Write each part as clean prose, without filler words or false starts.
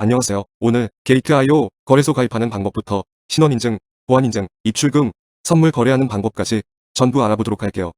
안녕하세요. 오늘 게이트.io 거래소 가입하는 방법부터 신원인증, 보안인증, 입출금, 선물 거래하는 방법까지 전부 알아보도록 할게요.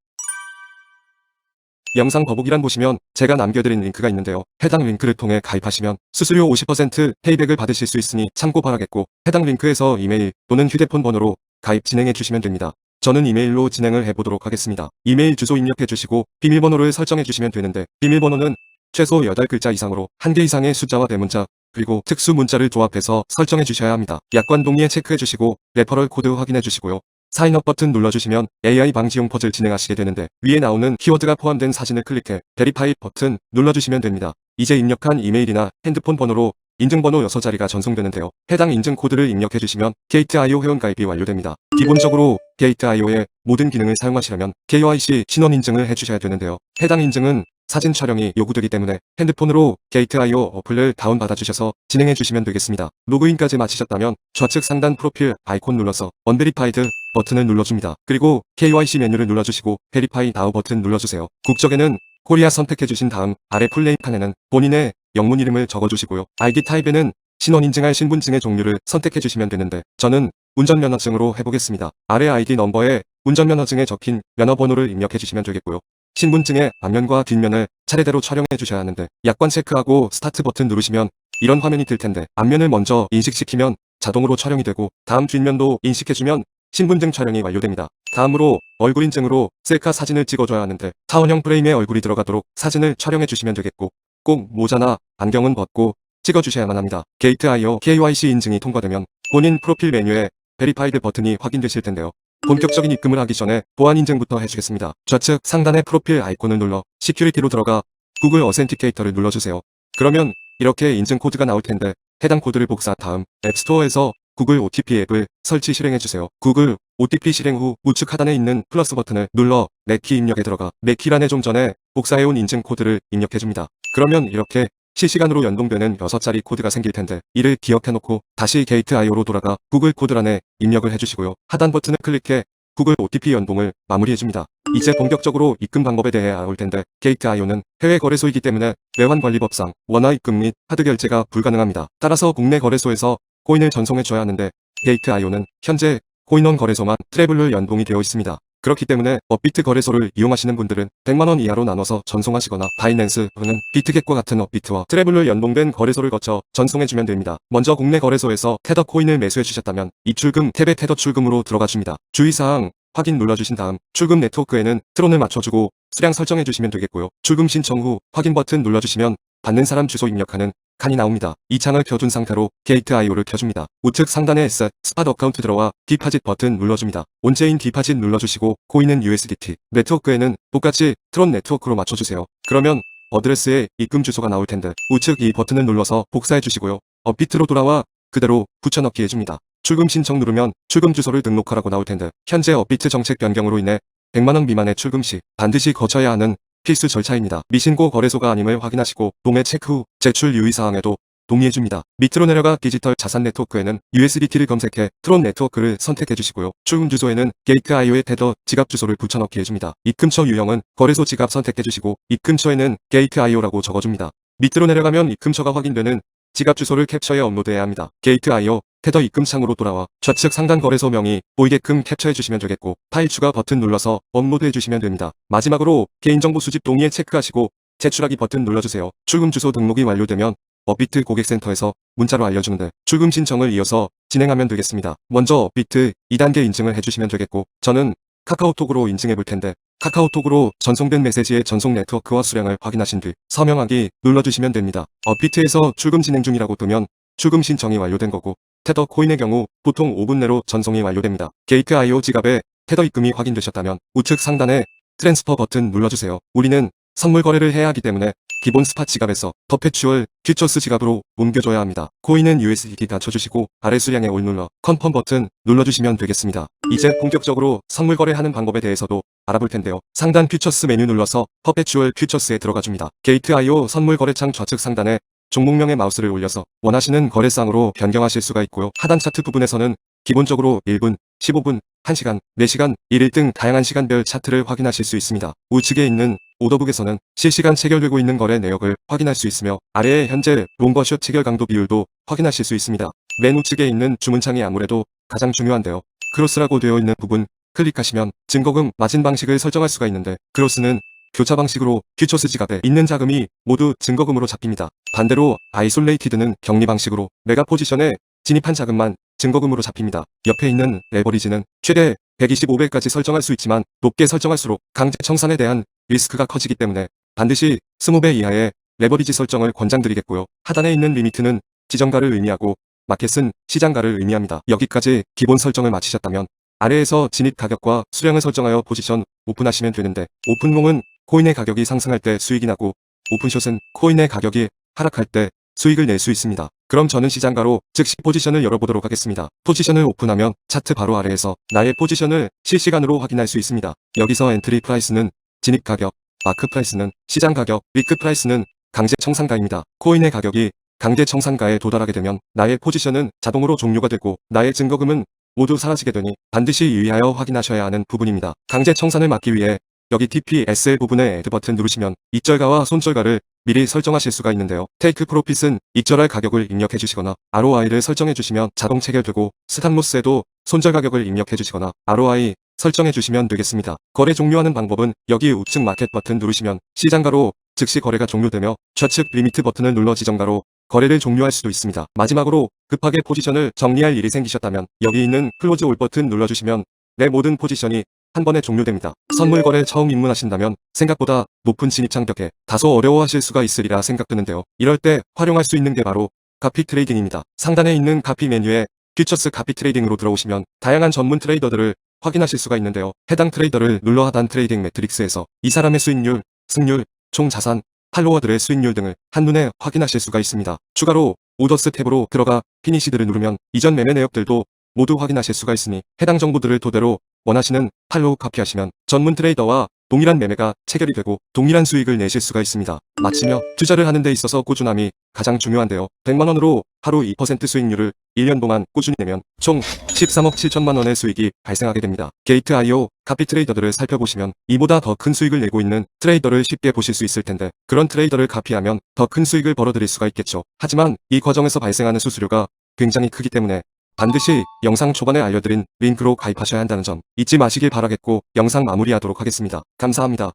영상 더보기란 보시면 제가 남겨드린 링크가 있는데요. 해당 링크를 통해 가입하시면 수수료 50% 페이백을 받으실 수 있으니 참고 바라겠고, 해당 링크에서 이메일 또는 휴대폰 번호로 가입 진행해 주시면 됩니다. 저는 이메일로 진행을 해보도록 하겠습니다. 이메일 주소 입력해 주시고 비밀번호를 설정해 주시면 되는데, 비밀번호는 최소 8글자 이상으로 1개 이상의 숫자와 대문자, 그리고 특수 문자를 조합해서 설정해 주셔야 합니다. 약관 동의에 체크해 주시고 레퍼럴 코드 확인해 주시고요. 사인업 버튼 눌러주시면 AI 방지용 퍼즐 진행하시게 되는데, 위에 나오는 키워드가 포함된 사진을 클릭해 베리파이 버튼 눌러주시면 됩니다. 이제 입력한 이메일이나 핸드폰 번호로 인증번호 6자리가 전송되는데요. 해당 인증 코드를 입력해 주시면 게이트.io 회원 가입이 완료됩니다. 기본적으로 게이트.io의 모든 기능을 사용하시려면 KYC 신원 인증을 해주셔야 되는데요. 해당 인증은 사진 촬영이 요구되기 때문에 핸드폰으로 게이트.io 어플을 다운받아 주셔서 진행해 주시면 되겠습니다. 로그인까지 마치셨다면 좌측 상단 프로필 아이콘 눌러서 언베리파이드 버튼을 눌러줍니다. 그리고 KYC 메뉴를 눌러주시고 베리파이 나우 버튼 눌러주세요. 국적에는 코리아 선택해 주신 다음 아래 플레이판에는 본인의 영문 이름을 적어주시고요. ID 타입에는 신원 인증할 신분증의 종류를 선택해 주시면 되는데, 저는 운전면허증으로 해보겠습니다. 아래 ID 넘버에 운전면허증에 적힌 면허번호를 입력해 주시면 되겠고요. 신분증의 앞면과 뒷면을 차례대로 촬영해 주셔야 하는데, 약관 체크하고 스타트 버튼 누르시면 이런 화면이 뜰 텐데, 앞면을 먼저 인식시키면 자동으로 촬영이 되고, 다음 뒷면도 인식해주면 신분증 촬영이 완료됩니다. 다음으로 얼굴 인증으로 셀카 사진을 찍어줘야 하는데, 타원형 프레임에 얼굴이 들어가도록 사진을 촬영해 주시면 되겠고, 꼭 모자나 안경은 벗고 찍어주셔야만 합니다. 게이트.io KYC 인증이 통과되면 본인 프로필 메뉴에 베리파이드 버튼이 확인되실 텐데요. 본격적인 입금을 하기 전에 보안 인증부터 해주겠습니다. 좌측 상단의 프로필 아이콘을 눌러 시큐리티로 들어가 구글 어센티케이터를 눌러주세요. 그러면 이렇게 인증 코드가 나올 텐데, 해당 코드를 복사 다음 앱스토어에서 구글 OTP 앱을 설치 실행해주세요. 구글 OTP 실행 후 우측 하단에 있는 플러스 버튼을 눌러 내 키 입력에 들어가 내 키란에 좀 전에 복사해온 인증 코드를 입력해줍니다. 그러면 이렇게 실시간으로 연동되는 6자리 코드가 생길 텐데, 이를 기억해놓고 다시 게이트.io로 돌아가 구글 코드란에 입력을 해주시고요. 하단 버튼을 클릭해 구글 OTP 연동을 마무리해줍니다. 이제 본격적으로 입금 방법에 대해 알아볼 텐데, 게이트.io는 해외 거래소이기 때문에 외환관리법상 원화 입금 및 카드 결제가 불가능합니다. 따라서 국내 거래소에서 코인을 전송해줘야 하는데, 게이트.io는 현재 코인원 거래소만 트래블로 연동이 되어 있습니다. 그렇기 때문에 업비트 거래소를 이용하시는 분들은 100만원 이하로 나눠서 전송하시거나 바이낸스 또는 비트겟과 같은 업비트와 트래블로 연동된 거래소를 거쳐 전송해주면 됩니다. 먼저 국내 거래소에서 테더 코인을 매수해주셨다면 입출금 탭에 테더 출금으로 들어가줍니다. 주의사항 확인 눌러주신 다음 출금 네트워크에는 트론을 맞춰주고 수량 설정해주시면 되겠고요. 출금 신청 후 확인 버튼 눌러주시면 받는 사람 주소 입력하는 칸이 나옵니다. 이 창을 켜둔 상태로 게이트.io를 켜줍니다. 우측 상단에 Set 스팟 어카운트 들어와 디파짓 버튼 눌러줍니다. 온체인 디파짓 눌러주시고 코인은 USDT, 네트워크에는 똑같이 트론 네트워크로 맞춰주세요. 그러면 어드레스에 입금 주소가 나올 텐데, 우측 이 버튼을 눌러서 복사해 주시고요. 업비트로 돌아와 그대로 붙여넣기 해줍니다. 출금 신청 누르면 출금 주소를 등록하라고 나올 텐데, 현재 업비트 정책 변경으로 인해 100만원 미만의 출금 시 반드시 거쳐야 하는 필수 절차입니다. 미신고 거래소가 아님을 확인하시고 동의 체크 후 제출 유의사항에도 동의해줍니다. 밑으로 내려가 디지털 자산 네트워크에는 USDT를 검색해 트론 네트워크를 선택해주시고요. 출금 주소에는 게이트.io의 테더 지갑 주소를 붙여넣기 해줍니다. 입금처 유형은 거래소 지갑 선택해주시고 입금처에는 게이트.io라고 적어줍니다. 밑으로 내려가면 입금처가 확인되는 지갑 주소를 캡처해 업로드해야 합니다. 게이트.io 테더 입금 창으로 돌아와 좌측 상단 거래소 명이 보이게끔 캡처해 주시면 되겠고, 파일 추가 버튼 눌러서 업로드해 주시면 됩니다. 마지막으로 개인정보 수집 동의에 체크하시고 제출하기 버튼 눌러주세요. 출금 주소 등록이 완료되면 업비트 고객센터에서 문자로 알려주는데, 출금 신청을 이어서 진행하면 되겠습니다. 먼저 업비트 2단계 인증을 해주시면 되겠고, 저는 카카오톡으로 인증해 볼 텐데, 카카오톡으로 전송된 메시지의 전송 네트워크와 수량을 확인하신 뒤 서명하기 눌러주시면 됩니다. 업비트에서 출금 진행 중이라고 뜨면 출금 신청이 완료된 거고, 테더 코인의 경우 보통 5분 내로 전송이 완료됩니다. 게이트.io 지갑에 테더 입금이 확인되셨다면 우측 상단에 트랜스퍼 버튼 눌러주세요. 우리는 선물 거래를 해야 하기 때문에 기본 스팟 지갑에서 퍼페추얼 퓨처스 지갑으로 옮겨줘야 합니다. 코인은 USDT 낮춰주시고 아래 수량에 올 눌러 컨펌 버튼 눌러주시면 되겠습니다. 이제 본격적으로 선물 거래하는 방법에 대해서도 알아볼 텐데요. 상단 퓨처스 메뉴 눌러서 퍼페추얼 퓨처스에 들어가줍니다. 게이트.io 선물 거래창 좌측 상단에 종목명의 마우스를 올려서 원하시는 거래상으로 변경하실 수가 있고요. 하단 차트 부분에서는 기본적으로 1분, 15분, 1시간, 4시간, 1일 등 다양한 시간별 차트를 확인하실 수 있습니다. 우측에 있는 오더북에서는 실시간 체결되고 있는 거래 내역을 확인할 수 있으며 아래에 현재 롱버숏 체결 강도 비율도 확인하실 수 있습니다. 맨 우측에 있는 주문창이 아무래도 가장 중요한데요. 크로스라고 되어 있는 부분 클릭하시면 증거금 마진 방식을 설정할 수가 있는데 크로스는 교차 방식으로 퓨처스 지갑에 있는 자금이 모두 증거금으로 잡힙니다. 반대로 아이솔레이티드는 격리 방식으로 메가 포지션에 진입한 자금만 증거금으로 잡힙니다. 옆에 있는 레버리지는 최대 125배까지 설정할 수 있지만 높게 설정할수록 강제 청산에 대한 리스크가 커지기 때문에 반드시 20배 이하의 레버리지 설정을 권장드리겠고요. 하단에 있는 리미트는 지정가를 의미하고 마켓은 시장가를 의미합니다. 여기까지 기본 설정을 마치셨다면 아래에서 진입 가격과 수량을 설정하여 포지션 오픈하시면 되는데 오픈롱은 코인의 가격이 상승할 때 수익이 나고 오픈숏은 코인의 가격이 하락할 때 수익을 낼 수 있습니다. 그럼 저는 시장가로 즉시 포지션을 열어보도록 하겠습니다. 포지션을 오픈하면 차트 바로 아래에서 나의 포지션을 실시간으로 확인할 수 있습니다. 여기서 엔트리 프라이스는 진입 가격, 마크 프라이스는 시장 가격, 위크 프라이스는 강제 청산가입니다. 코인의 가격이 강제 청산가에 도달하게 되면 나의 포지션은 자동으로 종료가 되고 나의 증거금은 모두 사라지게 되니 반드시 유의하여 확인하셔야 하는 부분입니다. 강제 청산을 막기 위해 여기 TPSL 부분에 애드 버튼 누르시면 입절가와 손절가를 미리 설정하실 수가 있는데요. 테이크 프로핏은 입절할 가격을 입력해 주시거나 ROI를 설정해 주시면 자동 체결되고 스탑로스에도 손절 가격을 입력해 주시거나 ROI 설정해 주시면 되겠습니다. 거래 종료하는 방법은 여기 우측 마켓 버튼 누르시면 시장가로 즉시 거래가 종료되며 좌측 리미트 버튼을 눌러 지정가로 거래를 종료할 수도 있습니다. 마지막으로 급하게 포지션을 정리할 일이 생기셨다면 여기 있는 클로즈 올 버튼 눌러주시면 내 모든 포지션이 한 번에 종료됩니다. 선물 거래 처음 입문하신다면 생각보다 높은 진입장 벽에 다소 어려워하실 수가 있으리라 생각드는데요. 이럴 때 활용할 수 있는 게 바로 카피 트레이딩입니다. 상단에 있는 카피 메뉴에 퓨처스 카피 트레이딩으로 들어오시면 다양한 전문 트레이더들을 확인하실 수가 있는데요. 해당 트레이더를 눌러 하단 트레이딩 매트릭스에서 이 사람의 수익률, 승률, 총 자산, 팔로워들의 수익률 등을 한눈에 확인하실 수가 있습니다. 추가로 오더스 탭으로 들어가 피니시드를 누르면 이전 매매 내역들도 모두 확인하실 수가 있으니 해당 정보들을 토대로 원하시는 팔로우 카피하시면 전문 트레이더와 동일한 매매가 체결이 되고 동일한 수익을 내실 수가 있습니다. 마치며 투자를 하는 데 있어서 꾸준함이 가장 중요한데요. 100만원으로 하루 2% 수익률을 1년 동안 꾸준히 내면 총 13억 7천만원의 수익이 발생하게 됩니다. 게이트.io 카피 트레이더들을 살펴보시면 이보다 더 큰 수익을 내고 있는 트레이더를 쉽게 보실 수 있을 텐데 그런 트레이더를 카피하면 더 큰 수익을 벌어들일 수가 있겠죠. 하지만 이 과정에서 발생하는 수수료가 굉장히 크기 때문에 반드시 영상 초반에 알려드린 링크로 가입하셔야 한다는 점 잊지 마시길 바라겠고 영상 마무리하도록 하겠습니다. 감사합니다.